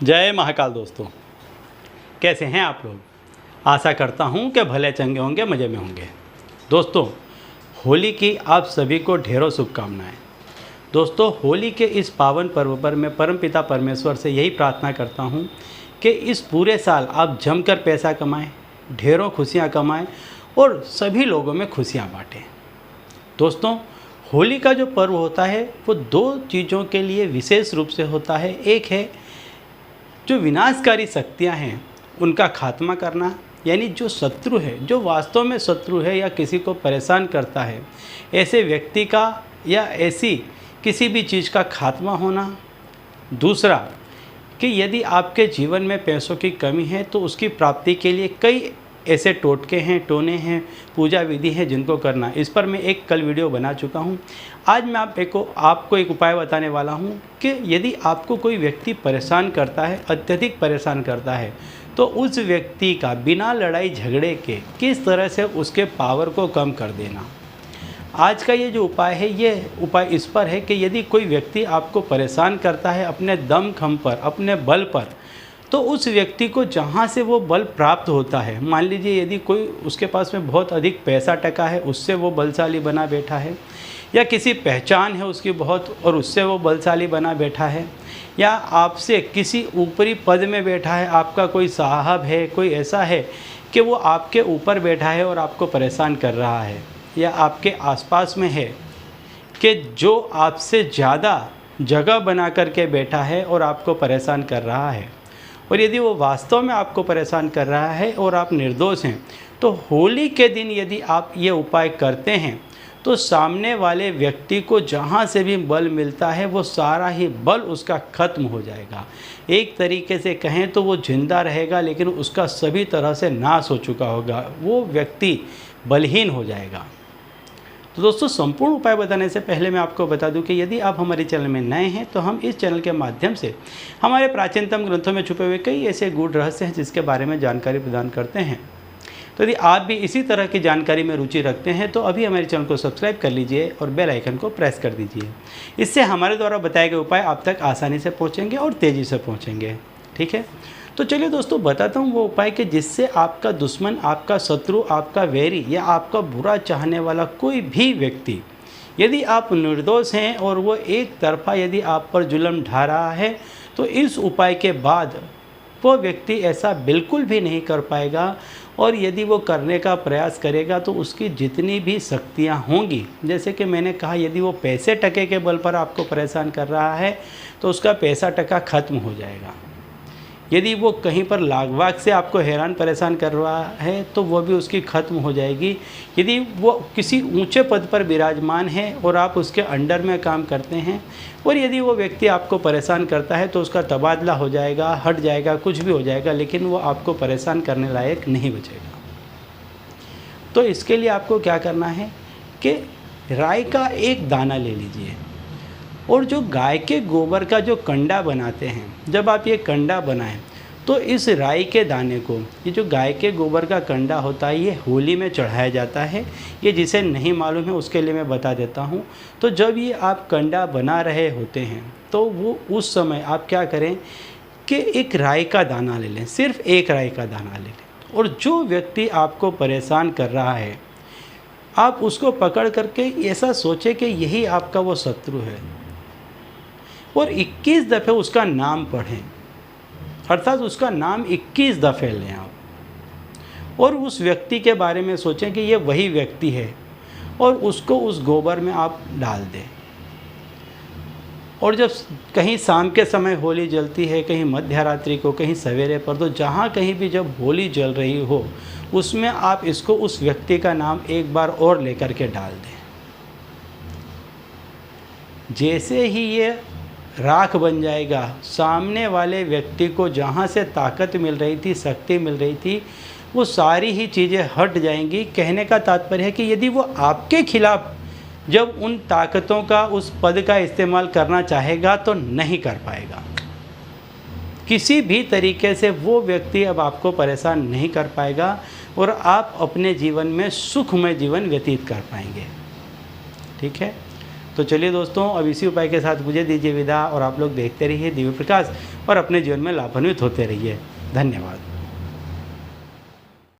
जय महाकाल दोस्तों, कैसे हैं आप लोग। आशा करता हूं कि भले चंगे होंगे, मज़े में होंगे। दोस्तों, होली की आप सभी को ढेरों शुभकामनाएं। दोस्तों, होली के इस पावन पर्व पर मैं परमपिता परमेश्वर से यही प्रार्थना करता हूं कि इस पूरे साल आप जमकर पैसा कमाएं, ढेरों खुशियां कमाएं और सभी लोगों में खुशियां बांटें। दोस्तों, होली का जो पर्व होता है वो दो चीज़ों के लिए विशेष रूप से होता है। एक है जो विनाशकारी शक्तियां हैं उनका खात्मा करना, यानी जो शत्रु है, जो वास्तव में शत्रु है या किसी को परेशान करता है, ऐसे व्यक्ति का या ऐसी किसी भी चीज़ का खात्मा होना। दूसरा कि यदि आपके जीवन में पैसों की कमी है तो उसकी प्राप्ति के लिए कई ऐसे टोटके हैं, टोने हैं, पूजा विधि है जिनको करना। इस पर मैं एक कल वीडियो बना चुका हूं। आज मैं आपको एक उपाय बताने वाला हूं कि यदि आपको कोई व्यक्ति परेशान करता है, अत्यधिक परेशान करता है, तो उस व्यक्ति का बिना लड़ाई झगड़े के किस तरह से उसके पावर को कम कर देना। आज का ये जो उपाय है, ये उपाय इस पर है कि यदि कोई व्यक्ति आपको परेशान करता है अपने दम खम पर, अपने बल पर, तो उस व्यक्ति को जहाँ से वो बल प्राप्त होता है, मान लीजिए यदि कोई उसके पास में बहुत अधिक पैसा टका है, उससे वो बलशाली बना बैठा है, या किसी पहचान है उसकी बहुत और उससे वो बलशाली बना बैठा है, या आपसे किसी ऊपरी पद में बैठा है, आपका कोई साहब है, कोई ऐसा है कि वो आपके ऊपर बैठा है और आपको परेशान कर रहा है, या आपके आसपास में है कि जो आपसे ज़्यादा जगह बना करके बैठा है और आपको परेशान कर रहा है, और यदि वो वास्तव में आपको परेशान कर रहा है और आप निर्दोष हैं, तो होली के दिन यदि आप ये उपाय करते हैं तो सामने वाले व्यक्ति को जहाँ से भी बल मिलता है वो सारा ही बल उसका खत्म हो जाएगा। एक तरीके से कहें तो वो जिंदा रहेगा लेकिन उसका सभी तरह से नाश हो चुका होगा, वो व्यक्ति बलहीन हो जाएगा। तो दोस्तों, संपूर्ण उपाय बताने से पहले मैं आपको बता दूं कि यदि आप हमारे चैनल में नए हैं तो हम इस चैनल के माध्यम से हमारे प्राचीनतम ग्रंथों में छुपे हुए कई ऐसे गूढ़ रहस्य हैं जिसके बारे में जानकारी प्रदान करते हैं। तो यदि आप भी इसी तरह की जानकारी में रुचि रखते हैं तो अभी हमारे चैनल को सब्सक्राइब कर लीजिए और बेल आइकन को प्रेस कर दीजिए। इससे हमारे द्वारा बताए गए उपाय आप तक आसानी से पहुँचेंगे और तेज़ी से पहुँचेंगे। ठीक है, तो चलिए दोस्तों, बताता हूँ वो उपाय कि जिससे आपका दुश्मन, आपका शत्रु, आपका वैरी या आपका बुरा चाहने वाला कोई भी व्यक्ति, यदि आप निर्दोष हैं और वो एक तरफा यदि आप पर जुल्म ढा रहा है, तो इस उपाय के बाद वो व्यक्ति ऐसा बिल्कुल भी नहीं कर पाएगा। और यदि वो करने का प्रयास करेगा तो उसकी जितनी भी शक्तियाँ होंगी, जैसे कि मैंने कहा, यदि वो पैसे टके के बल पर आपको परेशान कर रहा है तो उसका पैसा टका खत्म हो जाएगा। यदि वो कहीं पर लागवाग से आपको हैरान परेशान कर रहा है तो वो भी उसकी ख़त्म हो जाएगी। यदि वो किसी ऊंचे पद पर विराजमान है और आप उसके अंडर में काम करते हैं, और यदि वो व्यक्ति आपको परेशान करता है तो उसका तबादला हो जाएगा, हट जाएगा, कुछ भी हो जाएगा, लेकिन वो आपको परेशान करने लायक नहीं बचेगा। तो इसके लिए आपको क्या करना है कि राई का एक दाना ले लीजिए, और जो गाय के गोबर का जो कंडा बनाते हैं, जब आप ये कंडा बनाएं तो इस राई के दाने को, ये जो गाय के गोबर का कंडा होता है, ये होली में चढ़ाया जाता है। ये जिसे नहीं मालूम है उसके लिए मैं बता देता हूँ। तो जब ये आप कंडा बना रहे होते हैं तो वो उस समय आप क्या करें कि एक राई का दाना ले लें, सिर्फ एक राई का दाना ले लें, और जो व्यक्ति आपको परेशान कर रहा है आप उसको पकड़ करके ऐसा सोचें कि यही आपका वो शत्रु है, और 21 दफ़े उसका नाम पढ़ें, अर्थात उसका नाम 21 दफ़े लें आप, और उस व्यक्ति के बारे में सोचें कि ये वही व्यक्ति है, और उसको उस गोबर में आप डाल दें। और जब कहीं शाम के समय होली जलती है, कहीं मध्य रात्रि को, कहीं सवेरे पर, तो जहाँ कहीं भी जब होली जल रही हो उसमें आप इसको, उस व्यक्ति का नाम एक बार और लेकर के डाल दें। जैसे ही ये राख बन जाएगा, सामने वाले व्यक्ति को जहाँ से ताकत मिल रही थी, शक्ति मिल रही थी, वो सारी ही चीज़ें हट जाएंगी। कहने का तात्पर्य है कि यदि वो आपके खिलाफ जब उन ताकतों का, उस पद का इस्तेमाल करना चाहेगा तो नहीं कर पाएगा। किसी भी तरीके से वो व्यक्ति अब आपको परेशान नहीं कर पाएगा और आप अपने जीवन में सुखमय जीवन व्यतीत कर पाएंगे। ठीक है, तो चलिए दोस्तों, अब इसी उपाय के साथ मुझे दीजिए विदा और आप लोग देखते रहिए दिव्य प्रकाश और अपने जीवन में लाभान्वित होते रहिए। धन्यवाद।